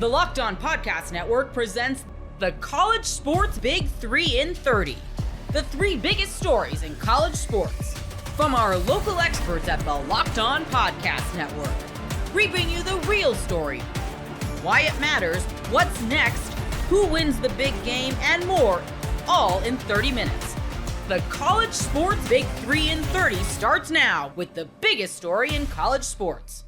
The Locked On Podcast Network presents the College Sports Big 3 in 30. The three biggest stories in college sports. From our local experts at the Locked On Podcast Network. Bringing you the real story. Why it matters, what's next, who wins the big game, and more, all in 30 minutes. The College Sports Big 3 in 30 starts now with the biggest story in college sports.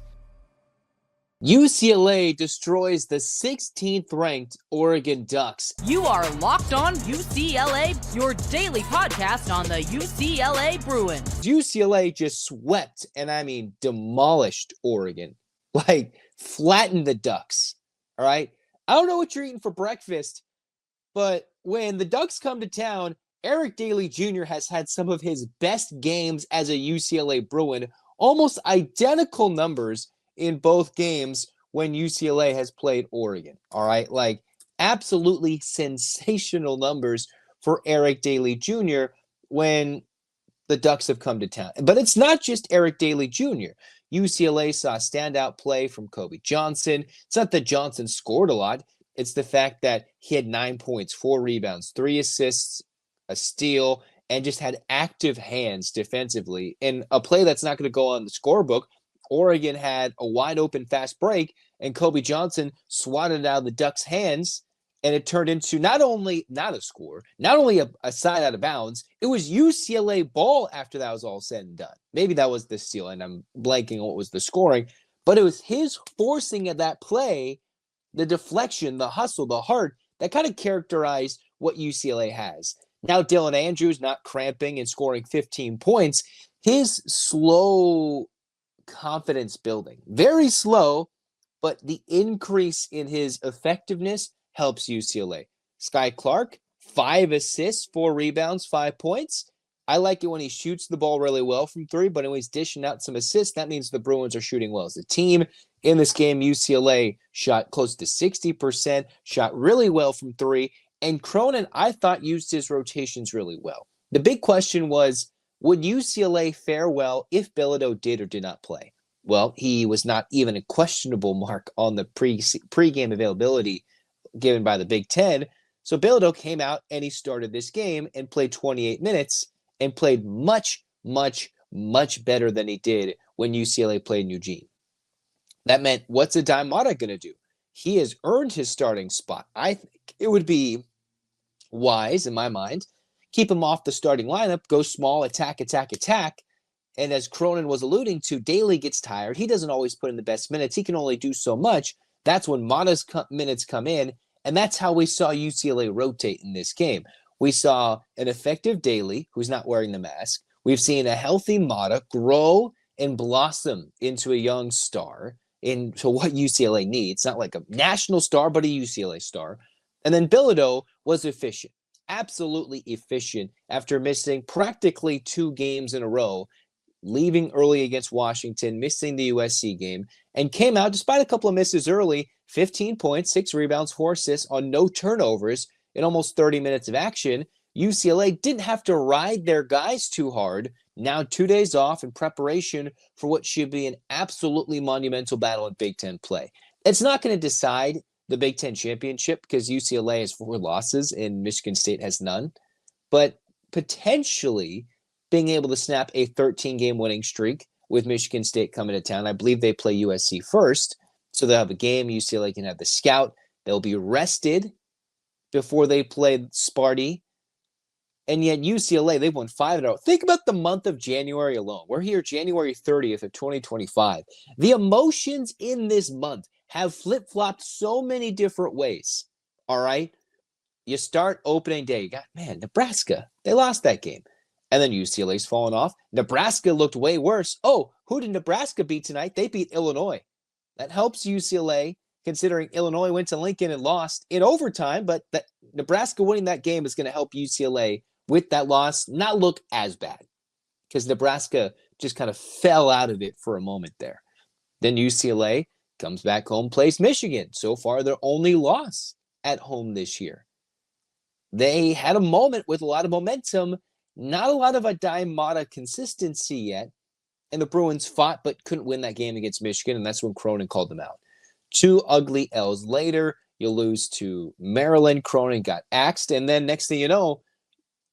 UCLA destroys the 16th-ranked Oregon Ducks. You are Locked On UCLA, your daily podcast on the UCLA Bruins. UCLA just swept, and I mean demolished Oregon. Like, flattened the Ducks, all right? I don't know what you're eating for breakfast, but when the Ducks come to town, Eric Daly Jr. has had some of his best games as a UCLA Bruin, almost identical numbers in both games when UCLA has played Oregon, all right? Like, absolutely sensational numbers for Eric Daly Jr. when the Ducks have come to town. But it's not just Eric Daly Jr. UCLA saw a standout play from Kobe Johnson. It's not that Johnson scored a lot. It's the fact that he had 9 points, 4 rebounds, 3 assists, a steal, and just had active hands defensively. In a play that's not going to go on the scorebook, Oregon had a wide open fast break, and Kobe Johnson swatted it out of the Ducks' hands, and it turned into not only not a score, not only a side out of bounds, it was UCLA ball after that was all said and done. Maybe that was the steal, and I'm blanking on what was the scoring, but it was his forcing of that play, the deflection, the hustle, the heart, that kind of characterized what UCLA has. Now Dylan Andrews not cramping and scoring 15 points. His slow confidence building, very slow, but the increase in his effectiveness helps UCLA. Sky Clark, 5 assists, 4 rebounds, 5 points. I like it when he shoots the ball really well from 3, but when he's dishing out some assists, that means the Bruins are shooting well as a team. In this game, UCLA shot close to 60%, shot really well from 3, and Cronin, I thought, used his rotations really well. The big question was, would UCLA fare well if Bilodeau did or did not play? Well, he was not even a questionable mark on the pre-game availability given by the Big Ten. So Bilodeau came out and he started this game and played 28 minutes and played much, much, much better than he did when UCLA played Eugene. That meant, what's Adai Mata going to do? He has earned his starting spot. I think it would be wise, in my mind, keep him off the starting lineup, go small, attack. And as Cronin was alluding to, Daly gets tired. He doesn't always put in the best minutes. He can only do so much. That's when Mata's minutes come in, and that's how we saw UCLA rotate in this game. We saw an effective Daly, who's not wearing the mask. We've seen a healthy Mata grow and blossom into a young star, into what UCLA needs. Not like a national star, but a UCLA star. And then Bilodeau was efficient. Absolutely efficient after missing practically 2 games in a row, leaving early against Washington, missing the USC game, and came out, despite a couple of misses early, 15 points, 6 rebounds, 4 assists on no turnovers in almost 30 minutes of action. UCLA didn't have to ride their guys too hard. Now 2 days off in preparation for what should be an absolutely monumental battle in Big Ten play. It's not going to decide the Big Ten championship because UCLA has 4 losses and Michigan State has none. But potentially being able to snap a 13-game winning streak with Michigan State coming to town. I believe they play USC first, so they'll have a game. UCLA can have the scout. They'll be rested before they play Sparty. And yet UCLA, they've won 5 in a row. Think about the month of January alone. We're here January 30th of 2025. The emotions in this month have flip-flopped so many different ways, all right? You start opening day. You got, Nebraska. They lost that game. And then UCLA's fallen off. Nebraska looked way worse. Oh, who did Nebraska beat tonight? They beat Illinois. That helps UCLA, considering Illinois went to Lincoln and lost in overtime, but Nebraska winning that game is going to help UCLA with that loss not look as bad because Nebraska just kind of fell out of it for a moment there. Then UCLA comes back home, plays Michigan. So far, their only loss at home this year. They had a moment with a lot of momentum, not a lot of Adai Mata consistency yet, and the Bruins fought but couldn't win that game against Michigan, and that's when Cronin called them out. 2 ugly L's later, you lose to Maryland. Cronin got axed. And then next thing you know,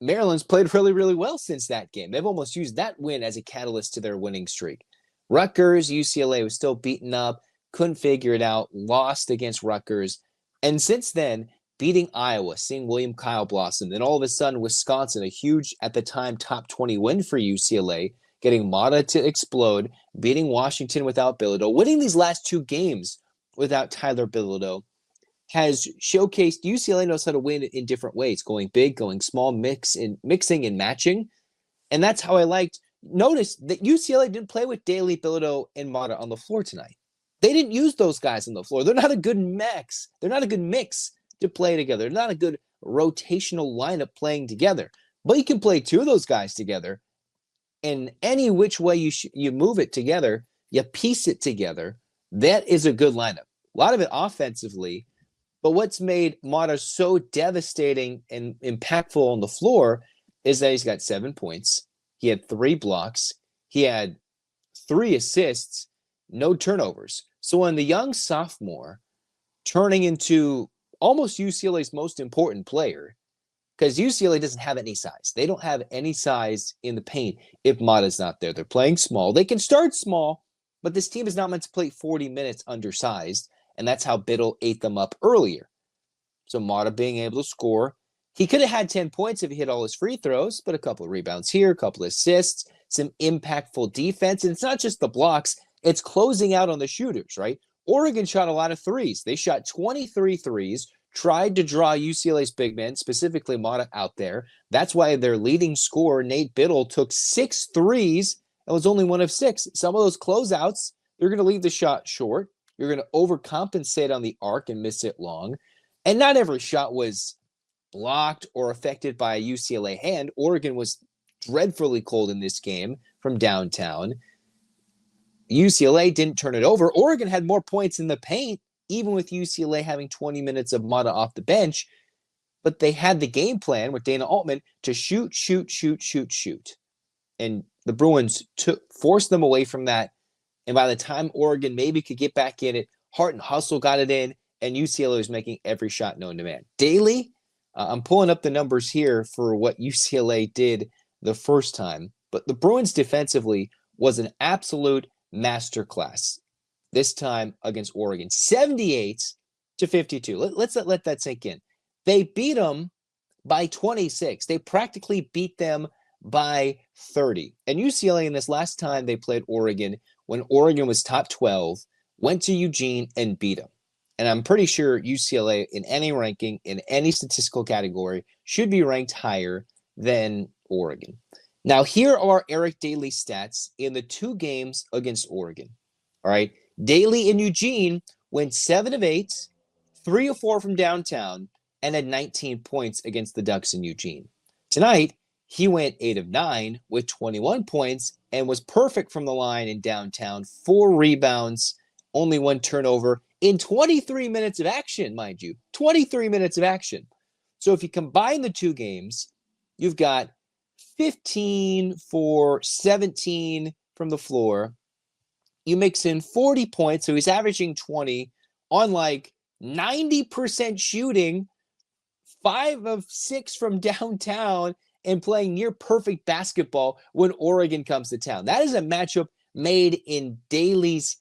Maryland's played really, really well since that game. They've almost used that win as a catalyst to their winning streak. Rutgers, UCLA was still beaten up, couldn't figure it out, lost against Rutgers. And since then, beating Iowa, seeing William Kyle blossom. Then all of a sudden, Wisconsin, a huge, at the time, top 20 win for UCLA, getting Mata to explode, beating Washington without Bilodeau, winning these last 2 games without Tyler Bilodeau, has showcased UCLA knows how to win in different ways, going big, going small, mixing and matching. And that's how I liked. Notice that UCLA didn't play with Daly, Bilodeau, and Mata on the floor tonight. They didn't use those guys on the floor. They're not a good mix. They're not a good mix to play together. They're not a good rotational lineup playing together. But you can play 2 of those guys together, and any which way you move it together, you piece it together, that is a good lineup. A lot of it offensively, but what's made Mata so devastating and impactful on the floor is that he's got 7 points. He had 3 blocks. He had 3 assists, no turnovers. So when the young sophomore turning into almost UCLA's most important player, because UCLA doesn't have any size. They don't have any size in the paint if Mata's not there. They're playing small. They can start small, but this team is not meant to play 40 minutes undersized, and that's how Biddle ate them up earlier. So Mata being able to score. He could have had 10 points if he hit all his free throws, but a couple of rebounds here, a couple of assists, some impactful defense. And it's not just the blocks, it's closing out on the shooters, right? Oregon shot a lot of threes. They shot 23 threes, tried to draw UCLA's big men, specifically Mata, out there. That's why their leading scorer, Nate Biddle, took 6 threes and was only 1 of 6. Some of those closeouts, you're going to leave the shot short. You're going to overcompensate on the arc and miss it long. And not every shot was blocked or affected by a UCLA hand. Oregon was dreadfully cold in this game from downtown. UCLA didn't turn it over. Oregon had more points in the paint, even with UCLA having 20 minutes of Mata off the bench. But they had the game plan with Dana Altman to shoot. And the Bruins forced them away from that. And by the time Oregon maybe could get back in it, Hart and Hustle got it in, and UCLA was making every shot known to man. Daly, I'm pulling up the numbers here for what UCLA did the first time, but the Bruins defensively was an absolute masterclass this time against Oregon, 78-52. Let's let that sink in. They beat them by 26. They practically beat them by 30. And UCLA in this last time they played Oregon, when Oregon was top 12, went to Eugene and beat them. And I'm pretty sure UCLA in any ranking, in any statistical category, should be ranked higher than Oregon. Now, here are Eric Daly's stats in the 2 games against Oregon. All right. Daly in Eugene went 7 of 8, 3 of 4 from downtown, and had 19 points against the Ducks in Eugene. Tonight, he went 8 of 9 with 21 points and was perfect from the line in downtown. 4 rebounds, only 1 turnover in 23 minutes of action, mind you. 23 minutes of action. So if you combine the 2 games, you've got 15 for 17 from the floor. You mix in 40 points, so he's averaging 20 on like 90% shooting, 5 of 6 from downtown, and playing near perfect basketball when Oregon comes to town. That is a matchup made in Daly's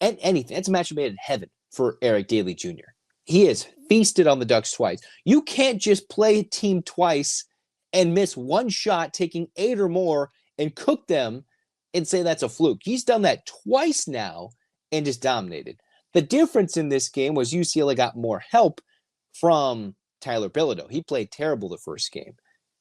and anything. That's a matchup made in heaven for Eric Daly Jr. He has feasted on the Ducks twice. You can't just play a team twice and miss 1 shot, taking 8 or more, and cook them and say that's a fluke. He's done that twice now and just dominated. The difference in this game was UCLA got more help from Tyler Bilodeau. He played terrible the first game.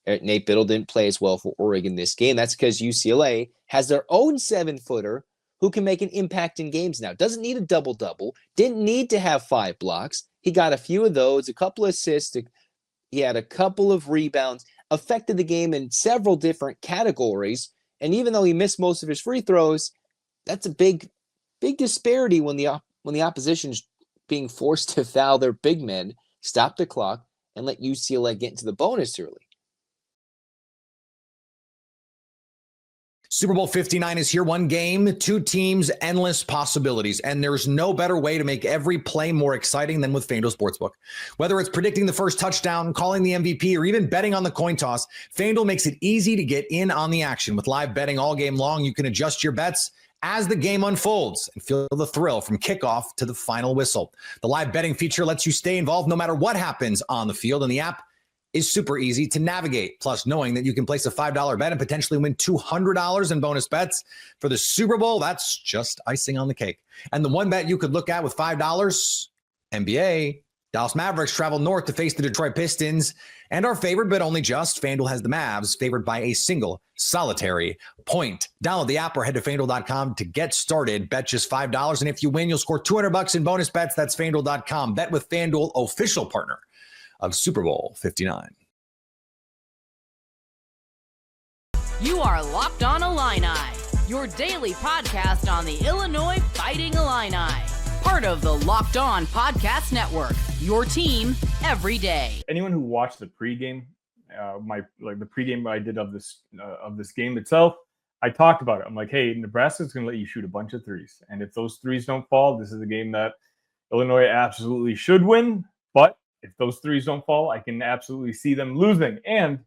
Nate Biddle didn't play as well for Oregon this game. That's because UCLA has their own 7-footer who can make an impact in games now. Doesn't need a double-double. Didn't need to have 5 blocks. He got a few of those, a couple of assists. He had a couple of rebounds, affected the game in several different categories. And even though he missed most of his free throws, that's a big disparity when the opposition's being forced to foul their big men, stop the clock, and let UCLA get into the bonus early. Super Bowl 59 is here. One game, two teams, endless possibilities. And there's no better way to make every play more exciting than with FanDuel Sportsbook. Whether it's predicting the first touchdown, calling the MVP, or even betting on the coin toss, FanDuel makes it easy to get in on the action. With live betting all game long, you can adjust your bets as the game unfolds and feel the thrill from kickoff to the final whistle. The live betting feature lets you stay involved no matter what happens on the field, and the app is super easy to navigate. Plus, knowing that you can place a $5 bet and potentially win $200 in bonus bets for the Super Bowl, that's just icing on the cake. And the one bet you could look at with $5, NBA, Dallas Mavericks travel north to face the Detroit Pistons and are favored, but only just. FanDuel has the Mavs favored by a single solitary point. Download the app or head to FanDuel.com to get started. Bet just $5, and if you win, you'll score $200 in bonus bets. That's FanDuel.com. Bet with FanDuel, official partner of Super Bowl 59. You are Locked On Illini, your daily podcast on the Illinois Fighting Illini. Part of the Locked On Podcast Network, your team every day. Anyone who watched the pregame, the pregame I did of this game itself, I talked about it. I'm like, hey, Nebraska's going to let you shoot a bunch of threes. And if those threes don't fall, this is a game that Illinois absolutely should win. But if those threes don't fall, I can absolutely see them losing. And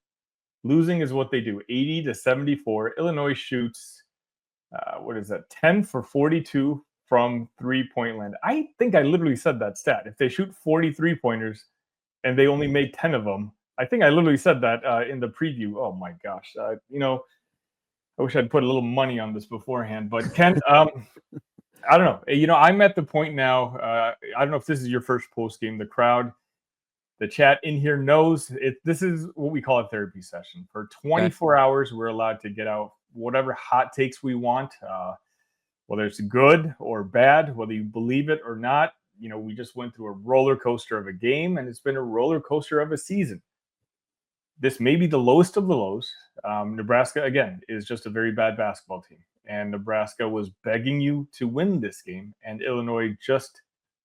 losing is what they do. 80-74. Illinois shoots, 10 for 42 from three-point land. I think I literally said that stat. If they shoot 40 three-pointers and they only made 10 of them, I think I literally said that in the preview. Oh, my gosh. I wish I'd put a little money on this beforehand. But, Ken, I don't know. I'm at the point now. I don't know if this is your first post game. The crowd, the chat in here knows it. This is what we call a therapy session. For 24 hours, we're allowed to get out whatever hot takes we want, whether it's good or bad, whether you believe it or not. We just went through a roller coaster of a game, and it's been a roller coaster of a season. This may be the lowest of the lows. Nebraska, again, is just a very bad basketball team. And Nebraska was begging you to win this game, and Illinois just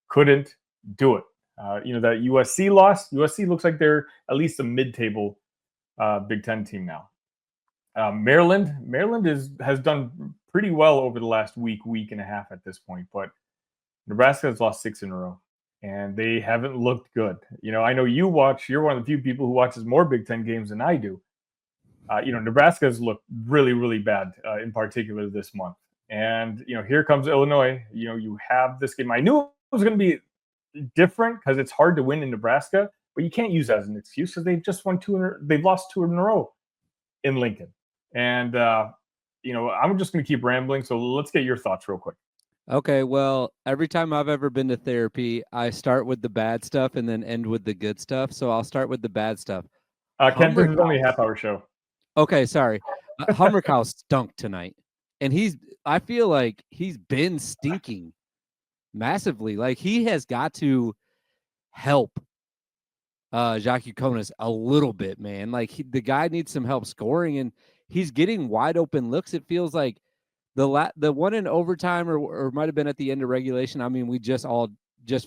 couldn't do it. That USC loss. USC looks like they're at least a mid-table Big Ten team now. Maryland has done pretty well over the last week and a half at this point, but Nebraska has lost 6 in a row, and they haven't looked good. I know you're one of the few people who watches more Big Ten games than I do. Nebraska has looked really, really bad, in particular this month. And, here comes Illinois. You have this game. I knew it was going to be different because it's hard to win in Nebraska, but you can't use that as an excuse because they've just won they've lost 2 in a row in Lincoln. And, I'm just going to keep rambling. So let's get your thoughts real quick. Okay, well, every time I've ever been to therapy, I start with the bad stuff and then end with the good stuff. So I'll start with the bad stuff. Ken, this is only a half-hour show. Okay, sorry. Hummerkow stunk tonight. And I feel like he's been stinking massively. Like, he has got to help Jacques Konas a little bit, man. Like, the guy needs some help scoring, and he's getting wide open looks. It feels like the one in overtime or might have been at the end of regulation. I mean, we just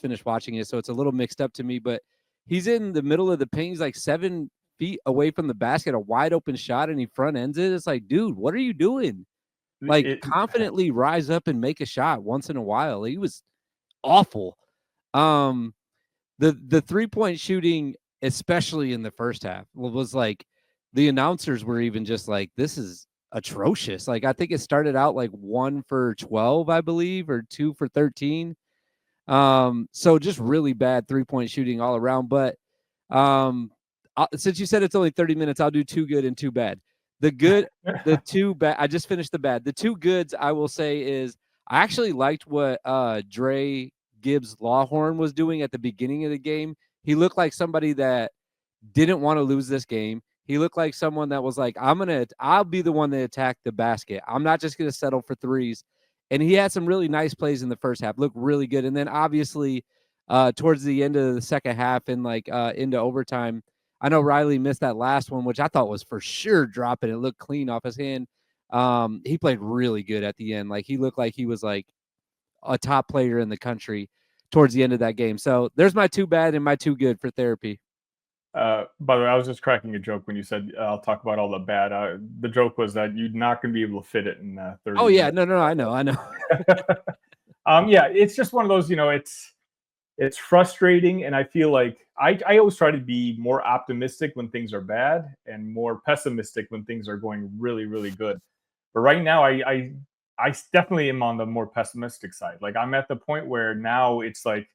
finished watching it, so it's a little mixed up to me, but he's in the middle of the paint. He's like 7 feet away from the basket, a wide open shot, and he front ends it. It's like, dude, what are you doing? Like, confidently rise up and make a shot once in a while. He was awful. The 3-point shooting, especially in the first half, was like, the announcers were even just like, this is atrocious. Like, I think it started out like 1 for 12, I believe, or 2 for 13. So just really bad 3-point shooting all around. But since you said it's only 30 minutes, I'll do 2 good and 2 bad. The good, the 2 bad. I just finished the bad. The 2 goods I will say is I actually liked what Dre Gibbs Lawhorn was doing at the beginning of the game. He looked like somebody that didn't want to lose this game. He looked like someone that was like, I'll be the one that attacked the basket. I'm not just going to settle for threes. And he had some really nice plays in the first half, looked really good. And then obviously towards the end of the second half and into overtime, I know Riley missed that last one, which I thought was for sure dropping. It looked clean off his hand. He played really good at the end. Like, he looked like he was like a top player in the country towards the end of that game. So there's my 2 bad and my 2 good for therapy. By the way, I was just cracking a joke when you said I'll talk about all the bad. The joke was that you're not going to be able to fit it in 30 Oh yeah, minutes. no, I know. Yeah, it's just one of those. It's frustrating, and I feel like I always try to be more optimistic when things are bad and more pessimistic when things are going really, really good. But right now, I definitely am on the more pessimistic side. Like I'm at the point where now it's like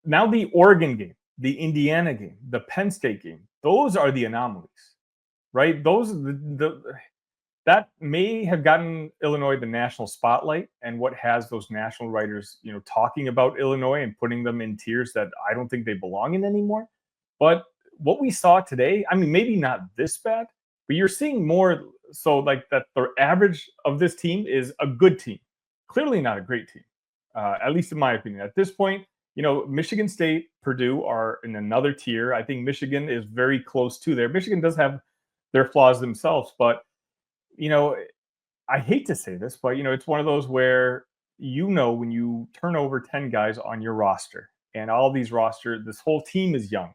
now the Oregon game, the Indiana game, the Penn State game, those are the anomalies, right? Those that may have gotten Illinois the national spotlight and what has those national writers, talking about Illinois and putting them in tiers that I don't think they belong in anymore. But what we saw today, I mean, maybe not this bad, but you're seeing more so like that the average of this team is a good team, clearly not a great team, at least in my opinion. At this point, Michigan State, Purdue are in another tier. I think Michigan is very close to there. Michigan does have their flaws themselves, but I hate to say this, but it's one of those where when you turn over 10 guys on your roster and all these this whole team is young.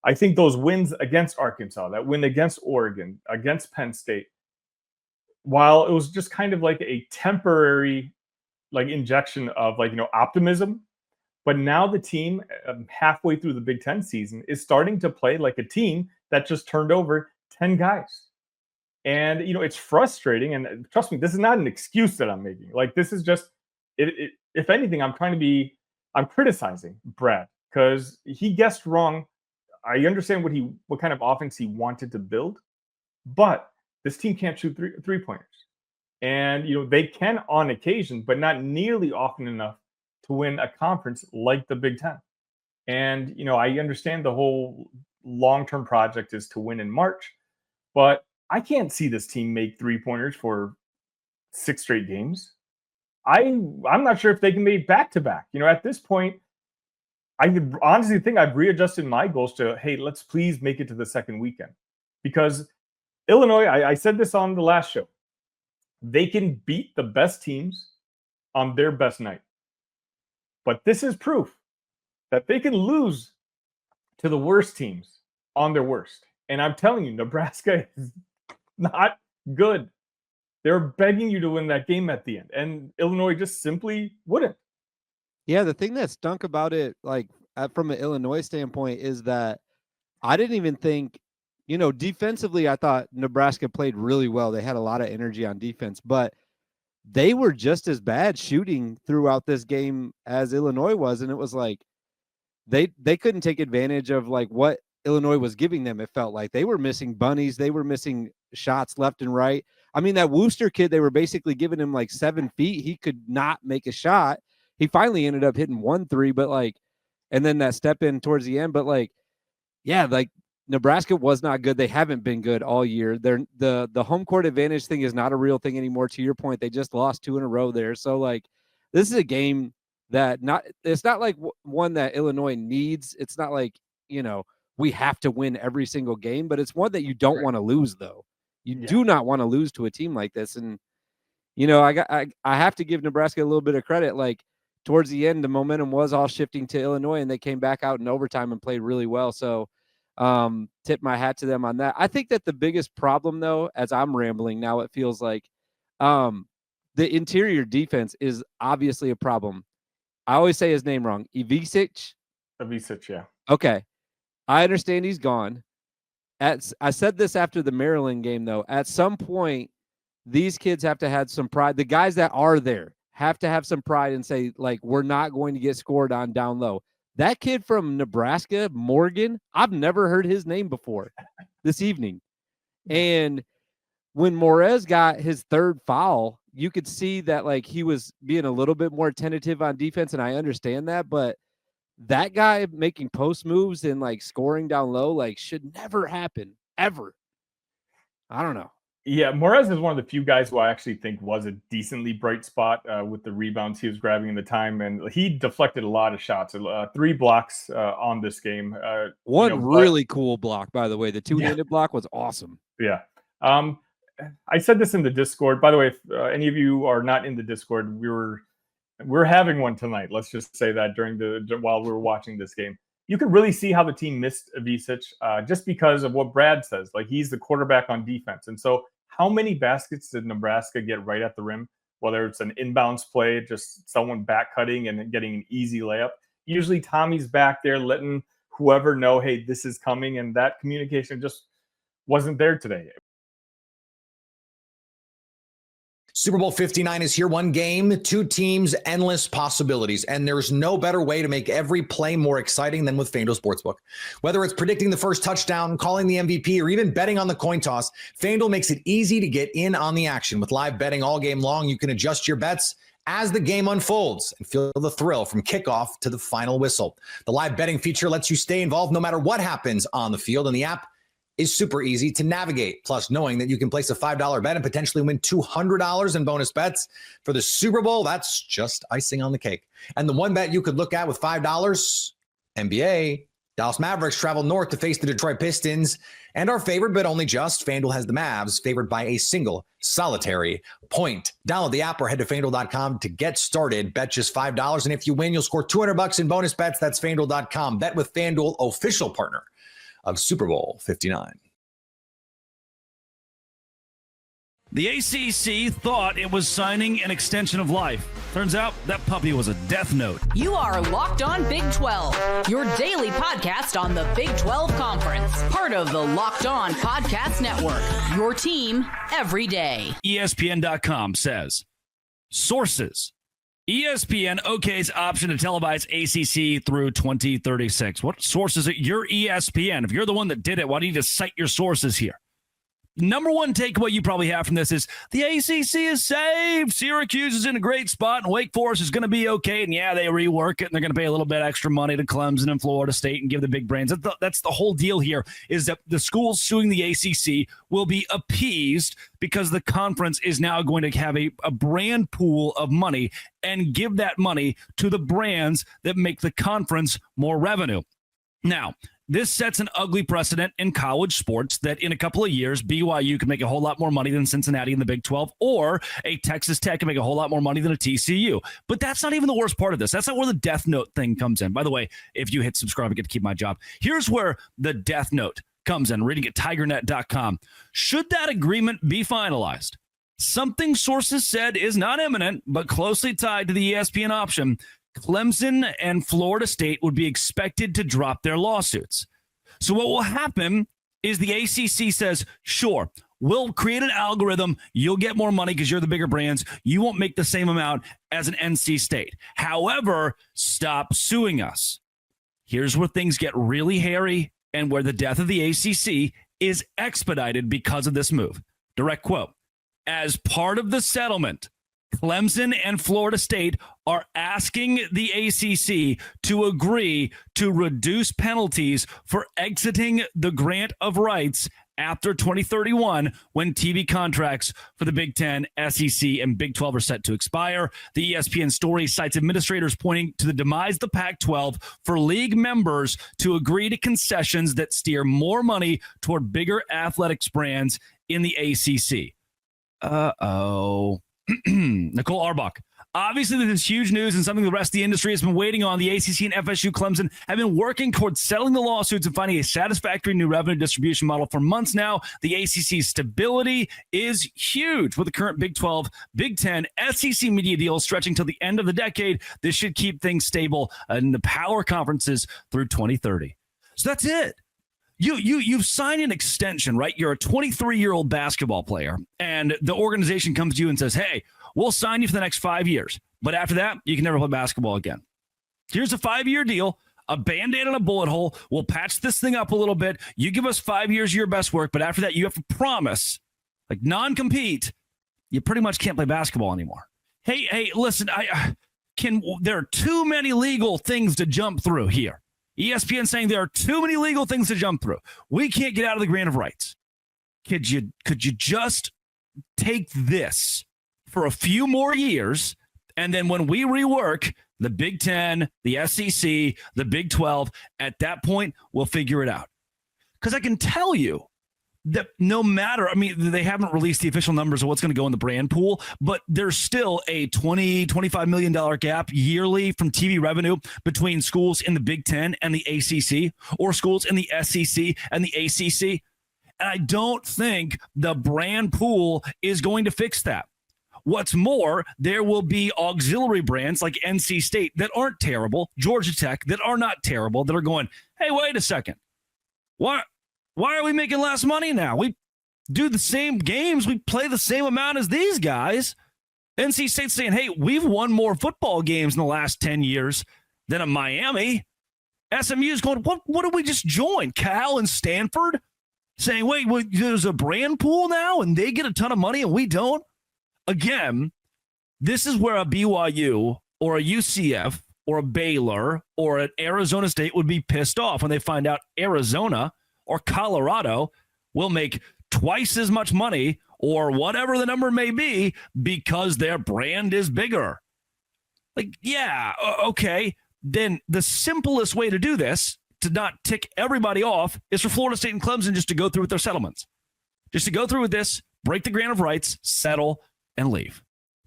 I think those wins against Arkansas, that win against Oregon, against Penn State, while it was just kind of like a temporary injection of optimism, but now the team halfway through the Big Ten season is starting to play like a team that just turned over 10 guys. And, it's frustrating. And trust me, this is not an excuse that I'm making. Like, this is just, if anything, I'm criticizing Brad because he guessed wrong. I understand what kind of offense he wanted to build, but this team can't shoot three-pointers. And, they can on occasion, but not nearly often enough to win a conference like the Big Ten. And, I understand the whole long-term project is to win in March, but I can't see this team make three-pointers for 6 straight games. I'm not sure if they can make back-to-back. At this point, I honestly think I've readjusted my goals to, hey, let's please make it to the second weekend. Because Illinois, I said this on the last show, they can beat the best teams on their best night. But this is proof that they can lose to the worst teams on their worst. And I'm telling you, Nebraska is not good. They're begging you to win that game at the end. And Illinois just simply wouldn't. Yeah, the thing that stunk about it, from an Illinois standpoint, is that I didn't even think, defensively, I thought Nebraska played really well. They had a lot of energy on defense, but they were just as bad shooting throughout this game as Illinois was. And it was like they couldn't take advantage of what Illinois was giving them. It felt like they were missing bunnies. They were missing shots left and right. I mean, that Wooster kid, they were basically giving him 7 feet. He could not make a shot. He finally ended up hitting 1 3, but and then that step in towards the end. But Nebraska was not good. They haven't been good all year. The home court advantage thing is not a real thing anymore. To your point, they just lost 2 in a row there. So this is a game that it's not like one that Illinois needs. It's not like, we have to win every single game, but it's one that you don't want to lose, though. You do not want to lose to a team like this. And, I have to give Nebraska a little bit of credit. Towards the end, the momentum was all shifting to Illinois, and they came back out in overtime and played really well. So tip my hat to them on that. I think that the biggest problem, though, as I'm rambling now, it feels like the interior defense is obviously a problem. I always say his name wrong. Ivisic, yeah. Okay. I understand he's gone. I said this after the Maryland game, though. At some point, these kids have to have some pride. The guys that are there have to have some pride and say, we're not going to get scored on down low. That kid from Nebraska, Morgan, I've never heard his name before this evening. And when Morez got his 3rd foul, you could see that he was being a little bit more tentative on defense, and I understand that, but that guy making post moves and scoring down low should never happen ever. I don't know. Yeah, Morez is one of the few guys who I actually think was a decently bright spot with the rebounds he was grabbing in the time, and he deflected a lot of shots. 3 blocks on this game. One really cool block, by the way. The 2-handed block was awesome. Yeah. I said this in the Discord. By the way, if any of you are not in the Discord, we're having one tonight. Let's just say that while we were watching this game. you can really see how the team missed Ivicic just because of what Brad says. Like, he's the quarterback on defense. And so how many baskets did Nebraska get right at the rim? Whether it's an inbounds play, just someone back cutting and getting an easy layup. Usually Tommy's back there letting whoever know, hey, this is coming. And that communication just wasn't there today. Super Bowl 59 is here. One game, two teams, endless possibilities. And there's no better way to make every play more exciting than with FanDuel Sportsbook. Whether it's predicting the first touchdown, calling the MVP, or even betting on the coin toss, FanDuel makes it easy to get in on the action. With live betting all game long, you can adjust your bets as the game unfolds and feel the thrill from kickoff to the final whistle. The live betting feature lets you stay involved no matter what happens on the field, and the app is super easy to navigate. Plus, knowing that you can place a $5 bet and potentially win $200 in bonus bets for the Super Bowl, that's just icing on the cake. And the one bet you could look at with $5, NBA, Dallas Mavericks travel north to face the Detroit Pistons, and our favorite, but only just, FanDuel has the Mavs favored by a single solitary point. Download the app or head to FanDuel.com to get started. Bet just $5, and if you win, you'll score $200 in bonus bets. That's FanDuel.com. Bet with FanDuel, official partner of Super Bowl 59. The ACC thought it was signing an extension of life. Turns out that puppy was a death note. You are Locked On Big 12, your daily podcast on the Big 12 Conference. Part of the Locked On Podcast Network, your team every day. ESPN.com says, sources. ESPN okays option to televise ACC through 2036. What sources? You're ESPN. If you're the one that did it, why do you just cite your sources here? Number one takeaway you probably have from this is the ACC is saved. Syracuse is in a great spot, and Wake Forest is going to be okay. And yeah, they rework it, and they're going to pay a little bit extra money to Clemson and Florida State and give the big brains. That's the whole deal here, is that the schools suing the ACC will be appeased because the conference is now going to have a brand pool of money and give that money to the brands that make the conference more revenue. Now, this sets an ugly precedent in college sports that in a couple of years, BYU can make a whole lot more money than Cincinnati in the Big 12, or a Texas Tech can make a whole lot more money than a TCU. But that's not even the worst part of this. That's not where the Death Note thing comes in. By the way, if you hit subscribe, I get to keep my job. Here's where the Death Note comes in, reading at tigernet.com. Should that agreement be finalized, something sources said is not imminent, but closely tied to the ESPN option, Clemson and Florida State would be expected to drop their lawsuits. So what will happen is the ACC says, sure, we'll create an algorithm. You'll get more money because you're the bigger brands. You won't make the same amount as an NC State. However, stop suing us. Here's where things get really hairy and where the death of the ACC is expedited because of this move. Direct quote. As part of the settlement, Clemson and Florida State are asking the ACC to agree to reduce penalties for exiting the grant of rights after 2031 when TV contracts for the Big 10, SEC, and Big 12 are set to expire. The ESPN story cites administrators pointing to the demise of the Pac-12 for league members to agree to concessions that steer more money toward bigger athletics brands in the ACC. Uh-oh. Nicole Arbach. Obviously, this is huge news and something the rest of the industry has been waiting on. The ACC and FSU Clemson have been working towards settling the lawsuits and finding a satisfactory new revenue distribution model for months now. The ACC's stability is huge. With the current Big 12, Big 10, SEC media deals stretching till the end of the decade, this should keep things stable in the power conferences through 2030. So that's it. You've signed an extension, right? You're a 23-year-old basketball player, and the organization comes to you and says, hey, we'll sign you for the next 5 years. But after that, you can never play basketball again. Here's a 5-year deal, a Band-Aid and a bullet hole. We'll patch this thing up a little bit. You give us 5 years of your best work, but after that, you have to promise, like non-compete, you pretty much can't play basketball anymore. Hey, listen, there are too many legal things to jump through here. ESPN saying there are too many legal things to jump through. We can't get out of the grant of rights. Could you just take this for a few more years, and then when we rework the Big 10, the SEC, the Big 12, at that point, we'll figure it out. Because I can tell you, that no matter, I mean, they haven't released the official numbers of what's going to go in the brand pool, but there's still a $25 million gap yearly from TV revenue between schools in the Big Ten and the ACC, or schools in the SEC and the ACC. And I don't think the brand pool is going to fix that. What's more, there will be auxiliary brands like NC State that aren't terrible, Georgia Tech that are not terrible, that are going, hey, wait a second. Why are we making less money now? We do the same games. We play the same amount as these guys. NC State's saying, hey, we've won more football games in the last 10 years than a Miami. SMU's going, what did we just join? Cal and Stanford saying, wait, there's a brand pool now and they get a ton of money and we don't? Again, this is where a BYU or a UCF or a Baylor or an Arizona State would be pissed off when they find out Arizona or Colorado will make twice as much money or whatever the number may be because their brand is bigger. Like, yeah, okay. Then the simplest way to do this, to not tick everybody off, is for Florida State and Clemson just to go through with their settlements. Just to go through with this, break the grant of rights, settle, and leave.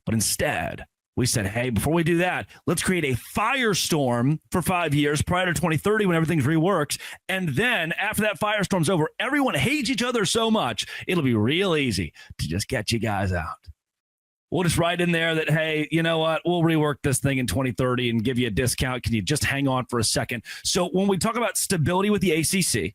But instead, we said, hey, before we do that, let's create a firestorm for 5 years prior to 2030 when everything's reworks. And then after that firestorm's over, everyone hates each other so much, it'll be real easy to just get you guys out. We'll just write in there that, hey, you know what? We'll rework this thing in 2030 and give you a discount. Can you just hang on for a second? So when we talk about stability with the ACC,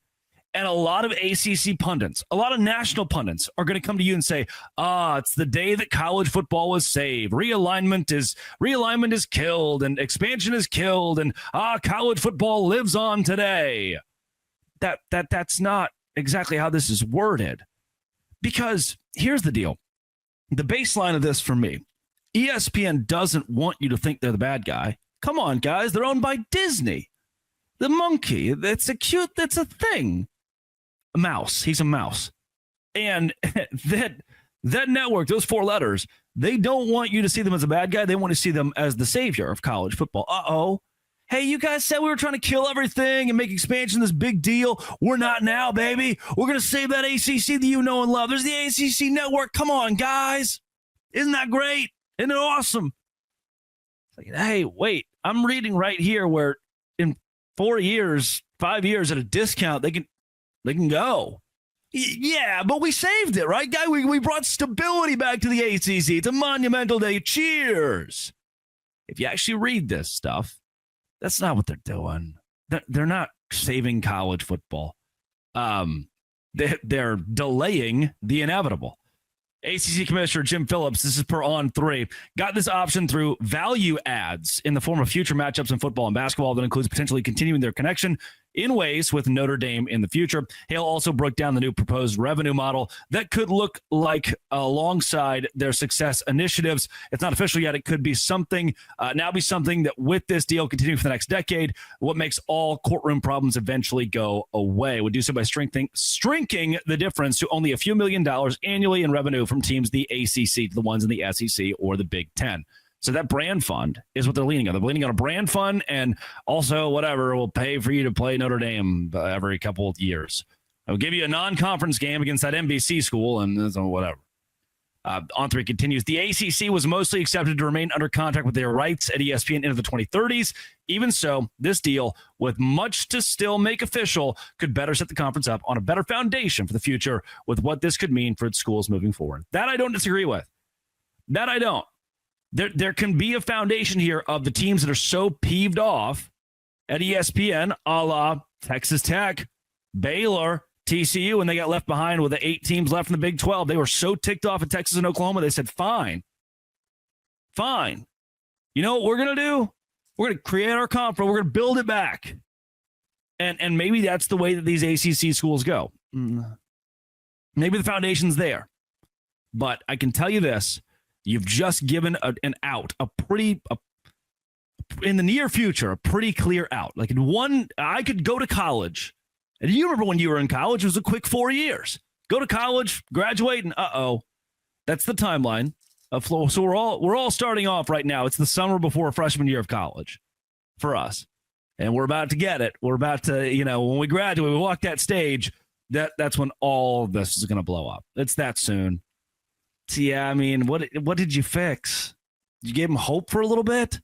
and a lot of ACC pundits, a lot of national pundits are going to come to you and say, it's the day that college football was saved. Realignment is killed and expansion is killed and college football lives on today. That's not exactly how this is worded. Because here's the deal. The baseline of this for me, ESPN doesn't want you to think they're the bad guy. Come on, guys. They're owned by Disney. The monkey, that's a thing. A mouse. He's a mouse. And that network, those 4 letters, they don't want you to see them as a bad guy. They want to see them as the savior of college football. Uh-oh. Hey, you guys said we were trying to kill everything and make expansion this big deal. We're not now, baby. We're going to save that ACC that you know and love. There's the ACC network. Come on, guys. Isn't that great? Isn't it awesome? It's like, hey, wait. I'm reading right here where in 5 years at a discount, they can go. Yeah, but we saved it, right, guy? We brought stability back to the ACC. It's a monumental day. Cheers. If you actually read this stuff, that's not what they're doing. They're not saving college football. They're delaying the inevitable. ACC Commissioner Jim Phillips, this is per On3, got this option through value adds in the form of future matchups in football and basketball that includes potentially continuing their connection in ways with Notre Dame in the future. Hale also broke down the new proposed revenue model that could look like alongside their success initiatives. It's not official yet. It could be something, that with this deal continuing for the next decade, what makes all courtroom problems eventually go away. Would do so by shrinking the difference to only a few $1 million annually in revenue from teams the ACC to the ones in the SEC or the Big Ten. So that brand fund is what they're leaning on. They're leaning on a brand fund, and also whatever will pay for you to play Notre Dame every couple of years. I'll give you a non-conference game against that NBC school, and whatever. On3 continues. The ACC was mostly accepted to remain under contract with their rights at ESPN into the 2030s. Even so, this deal, with much to still make official, could better set the conference up on a better foundation for the future with what this could mean for its schools moving forward. That I don't disagree with. That I don't. There can be a foundation here of the teams that are so peeved off at ESPN, a la Texas Tech, Baylor, TCU, and they got left behind with the 8 teams left in the Big 12. They were so ticked off at Texas and Oklahoma, they said, fine. You know what we're going to do? We're going to create our conference. We're going to build it back. And maybe that's the way that these ACC schools go. Maybe the foundation's there. But I can tell you this. You've just given an out, in the near future, a pretty clear out. Like I could go to college. And you remember when you were in college, it was a quick 4 years. Go to college, graduate, and that's the timeline. So we're all starting off right now. It's the summer before a freshman year of college for us. And we're about to get it. We're about to, when we graduate, we walk that stage, that's when all of this is going to blow up. It's that soon. So yeah, I mean, what did you fix? You gave him hope for a little bit?